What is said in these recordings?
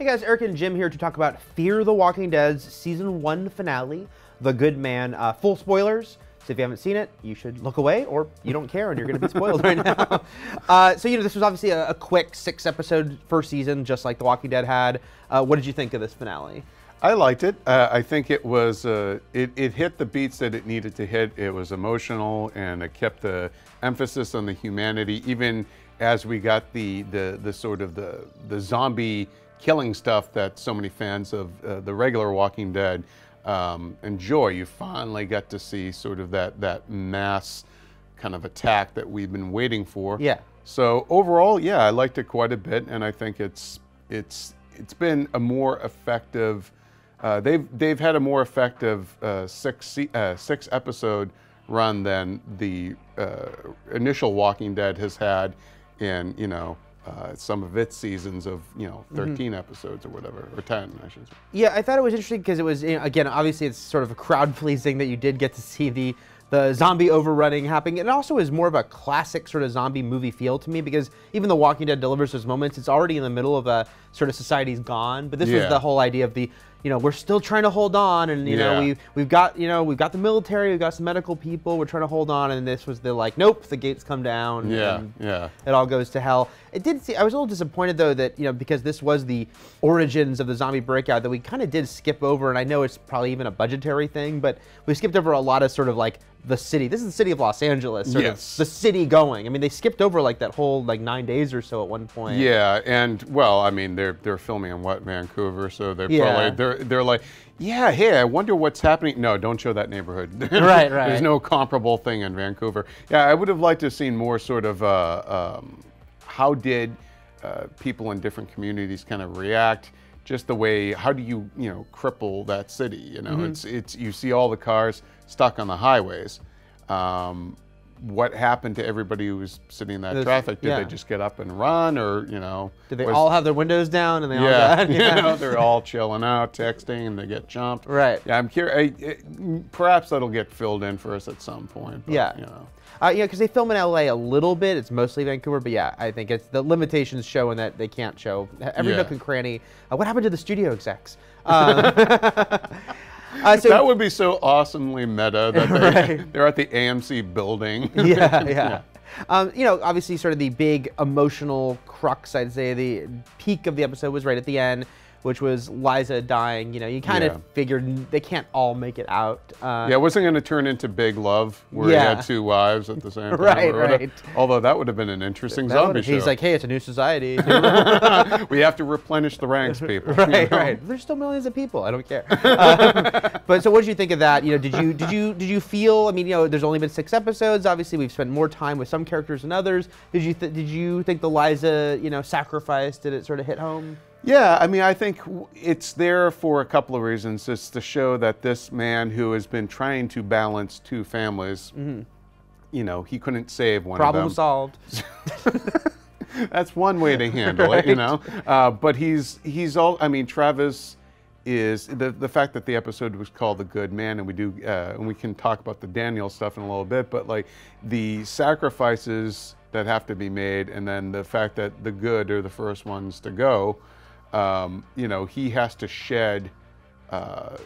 Hey guys, Eric and Jim here to talk about Fear the Walking Dead's Season 1 finale, The Good Man. Full spoilers, so if you haven't seen it, you should look away, or you don't care and you're going to be spoiled right now. So, this was obviously a quick 6-episode first season, just like The Walking Dead had. What did you think of this finale? I liked it. I think it was, it hit the beats that it needed to hit. It was emotional, and it kept the emphasis on the humanity, even as we got the sort of the zombie killing stuff that so many fans of the regular Walking Dead enjoy. You finally got to see sort of that mass kind of attack that we've been waiting for. Yeah. So overall, yeah, I liked it quite a bit, and I think it's been a more effective. They've had a more effective 6-episode run than the initial Walking Dead has had in some of its seasons of 13 episodes or whatever, or 10, I should say. Yeah, I thought it was interesting because it was, again, obviously it's sort of a crowd pleasing that you did get to see the zombie overrunning happening. It also is more of a classic sort of zombie movie feel to me, because even The Walking Dead delivers those moments. It's already in the middle of a sort of society's gone, but this was the whole idea of the, we're still trying to hold on, and we've got the military, we've got some medical people, we're trying to hold on, and this was the like, nope, the gates come down, and it all goes to hell. I was a little disappointed though that because this was the origins of the zombie breakout, that we kind of did skip over, and I know it's probably even a budgetary thing, but we skipped over a lot of sort of like the city. This is the city of Los Angeles, sort of the city going. I mean, they skipped over like that whole 9 days or so at one point. Yeah, and well, I mean, they're filming in Vancouver, so they're probably they're like, yeah, hey, I wonder what's happening. No, don't show that neighborhood. Right. There's no comparable thing in Vancouver. Yeah, I would have liked to have seen more sort of how did people in different communities kind of react. Just the way, how do you cripple that city? It's you see all the cars stuck on the highways. What happened to everybody who was sitting in that traffic? Did they just get up and run, or Did they all have their windows down and they all died? They're all chilling out, texting, and they get jumped. Right. Yeah, I'm curious. Perhaps that'll get filled in for us at some point. But, because they film in LA a little bit. It's mostly Vancouver, but yeah, I think it's the limitations showing that they can't show every nook and cranny. What happened to the studio execs? So, that would be so awesomely meta that they're at the AMC building. Obviously sort of the big emotional crux, I'd say, the peak of the episode was right at the end, which was Liza dying. You kind of figured they can't all make it out. It wasn't going to turn into Big Love, where he had 2 wives at the same time. Right. Although that would have been an interesting zombie show. He's like, hey, it's a new society. We have to replenish the ranks, people. Right. There's still millions of people. I don't care. But so, what did you think of that? Did you feel? I mean, there's only been 6 episodes. Obviously, we've spent more time with some characters than others. Did you think the Liza sacrifice, did it sort of hit home? Yeah, I mean, I think it's there for a couple of reasons. It's to show that this man who has been trying to balance 2 families, he couldn't save one of them. Problem solved. That's one way to handle it, But he's all. I mean, Travis is the fact that the episode was called The Good Man, and we can talk about the Daniel stuff in a little bit, but like the sacrifices that have to be made, and then the fact that the good are the first ones to go. He has to shed, the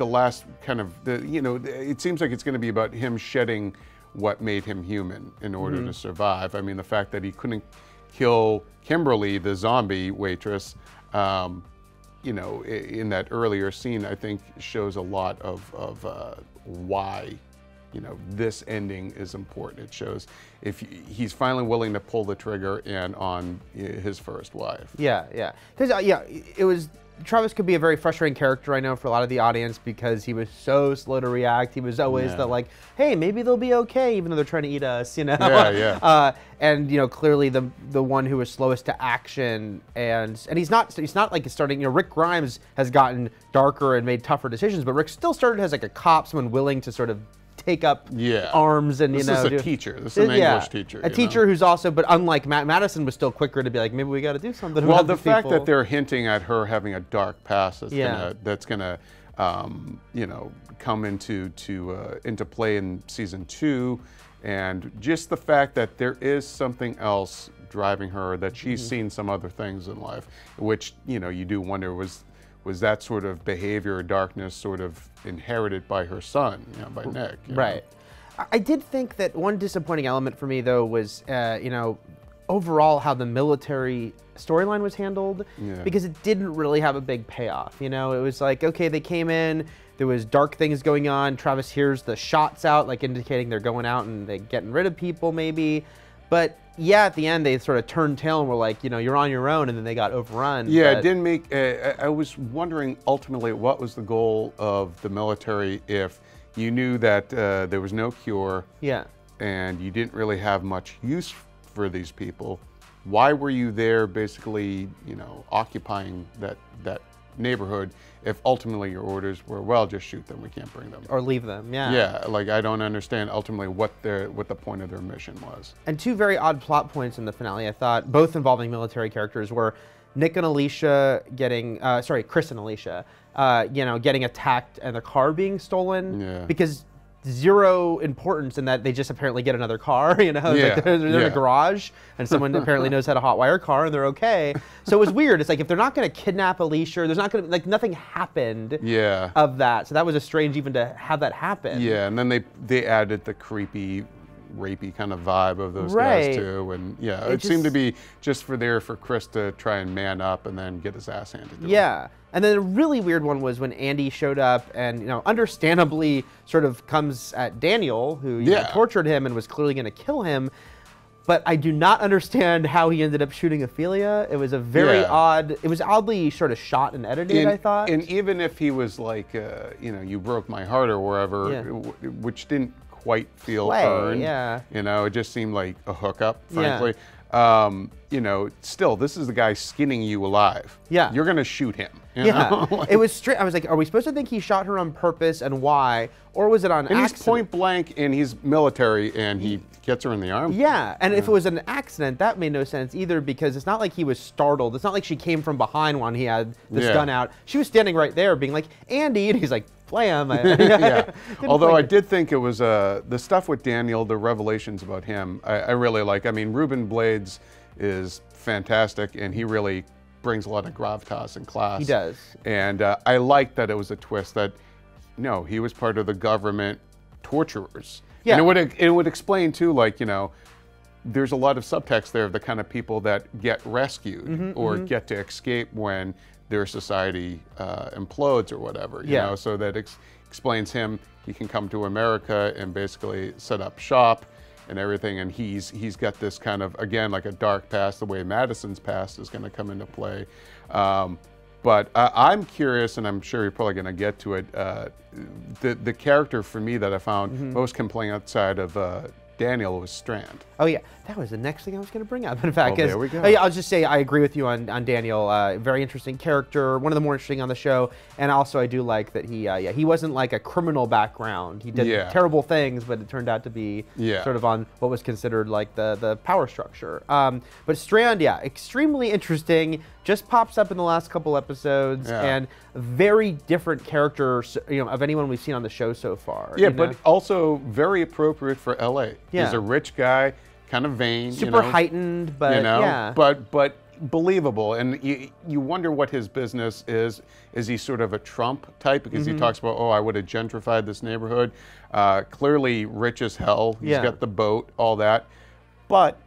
last kind of, it seems like it's going to be about him shedding what made him human in order to survive. I mean, the fact that he couldn't kill Kimberly, the zombie waitress, in that earlier scene, I think shows a lot of why this ending is important. It shows if he's finally willing to pull the trigger on his first wife. Yeah. Because it was. Travis could be a very frustrating character, I know, for a lot of the audience, because he was so slow to react. He was always hey, maybe they'll be okay, even though they're trying to eat us, and clearly the one who was slowest to action, and he's not like starting. Rick Grimes has gotten darker and made tougher decisions, but Rick still started as like a cop, someone willing to sort of take up arms and this is a teacher. This is an English teacher. A teacher who's also, but unlike Madison, was still quicker to be like, maybe we got to do something. Well, about the fact people. that they're hinting at her having a dark past that's gonna come into play in season 2, and just the fact that there is something else driving her, that she's seen some other things in life, which, you know, you do wonder, was that sort of behavior or darkness sort of inherited by her son, you know, by Nick? Right. I did think that one disappointing element for me, though, was, you know, overall how the military storyline was handled, because it didn't really have a big payoff. You know, it was like, okay, they came in, there was dark things going on. Travis hears the shots out, like indicating they're going out and they're getting rid of people, maybe. But yeah, at the end, they sort of turned tail and were like, you know, you're on your own, and then they got overrun. Yeah, but it didn't make. I was wondering ultimately what was the goal of the military if you knew that there was no cure. Yeah. And you didn't really have much use for these people. Why were you there, basically, you know, occupying that neighborhood, if ultimately your orders were, well, just shoot them, we can't bring them, or leave them? Yeah. Yeah, like I don't understand ultimately what the point of their mission was. And two very odd plot points in the finale, I thought, both involving military characters, were Nick and Alicia getting, Chris and Alicia, you know, getting attacked and the car being stolen. Yeah. Because zero importance in that they just apparently get another car, you know, Yeah. like they're in a garage and someone apparently knows how to hotwire a car and they're okay. So it was weird. It's like, if they're not going to kidnap Alicia, there's not going to, like, nothing happened of that. So that was a strange even to have that happen. Yeah, and then they added the creepy, rapey kind of vibe of those guys too, and yeah, it seemed to be just for Chris to try and man up and then get his ass handed to him. Yeah. And then a really weird one was when Andy showed up and, you know, understandably sort of comes at Daniel, who you know, tortured him and was clearly going to kill him. But I do not understand how he ended up shooting Ophelia. It was a very odd, it was oddly sort of shot and edited, I thought. And even if he was like, you know, you broke my heart or wherever, which didn't quite feel earned. You know, it just seemed like a hookup, frankly. You know, still, this is the guy skinning you alive. Yeah. You're going to shoot him. You know? It was straight. I was like, are we supposed to think he shot her on purpose and why? Or was it on accident? And he's point blank and he's military and he gets her in the arm. Yeah. And if it was an accident, that made no sense either, because it's not like he was startled. It's not like she came from behind when he had this gun out. She was standing right there being like, Andy. And he's like, blam. Although I did think it was the stuff with Daniel, the revelations about him, I really like. I mean, Ruben Blades is fantastic, and he really brings a lot of gravitas and class. He does. And I like that it was a twist that, no, he was part of the government torturers. Yeah. And it would explain too, like, you know, there's a lot of subtext there of the kind of people that get rescued or get to escape when their society implodes or whatever, you know, so that explains him. He can come to America and basically set up shop and everything, and he's got this kind of, again, like a dark past, the way Madison's past is going to come into play. But I'm curious, and I'm sure you're probably going to get to it, the character for me that I found most compelling outside of Daniel was Strand. Oh yeah, that was the next thing I was going to bring up. In fact, there we go. I'll just say I agree with you on Daniel. Very interesting character, one of the more interesting on the show, and also I do like that he wasn't like a criminal background. He did terrible things, but it turned out to be sort of on what was considered like the power structure. But Strand, extremely interesting. Just pops up in the last couple episodes, and very different characters, you know, of anyone we've seen on the show so far. Yeah, but also very appropriate for LA. He's a rich guy, kind of vain, super heightened, but you know, but believable. And you wonder what his business is. Is he sort of a Trump type? Because he talks about, oh, I would have gentrified this neighborhood. Clearly rich as hell. He's got the boat, all that. But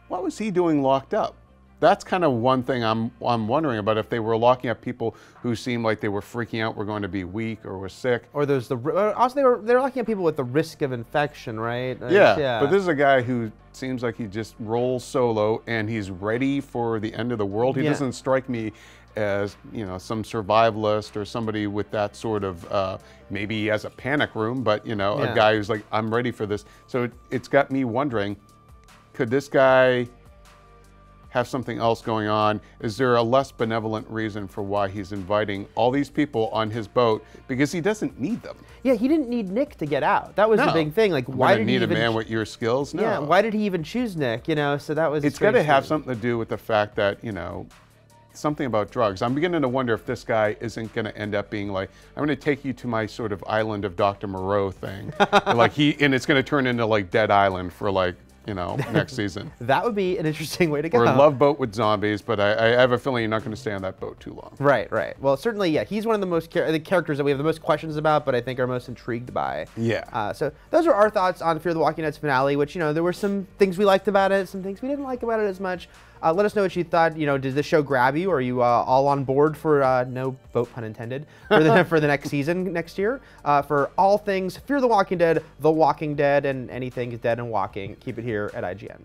what was he doing locked up? That's kind of one thing I'm wondering about, if they were locking up people who seemed like they were freaking out, were going to be weak or were sick. Or there's also they were locking up people with the risk of infection, right? Yeah, but this is a guy who seems like he just rolls solo and he's ready for the end of the world. He doesn't strike me as, you know, some survivalist or somebody with that sort of, maybe he has a panic room, but, you know, a guy who's like, I'm ready for this. So it's got me wondering, could this guy have something else going on? Is there a less benevolent reason for why he's inviting all these people on his boat? Because he doesn't need them. Yeah, he didn't need Nick to get out. That was the big thing. Like, why did he even need a man with your skills? No. Yeah, why did he even choose Nick? You know, so that was. It's got to have something to do with the fact that, you know, something about drugs. I'm beginning to wonder if this guy isn't going to end up being like, I'm going to take you to my sort of island of Dr. Moreau thing, and it's going to turn into like Dead Island for like you know, next season. That would be an interesting way to go. Or Love Boat with zombies, but I have a feeling you're not going to stay on that boat too long. Right, right. Well, certainly, yeah, he's one of the the characters that we have the most questions about, but I think are most intrigued by. Yeah. So those are our thoughts on Fear the Walking Dead's finale, which, you know, there were some things we liked about it, some things we didn't like about it as much. Let us know what you thought. You know, did this show grab you? Are you all on board for, no boat pun intended, for the next season next year? For all things Fear the Walking Dead, and anything is dead and walking, keep it here at IGN.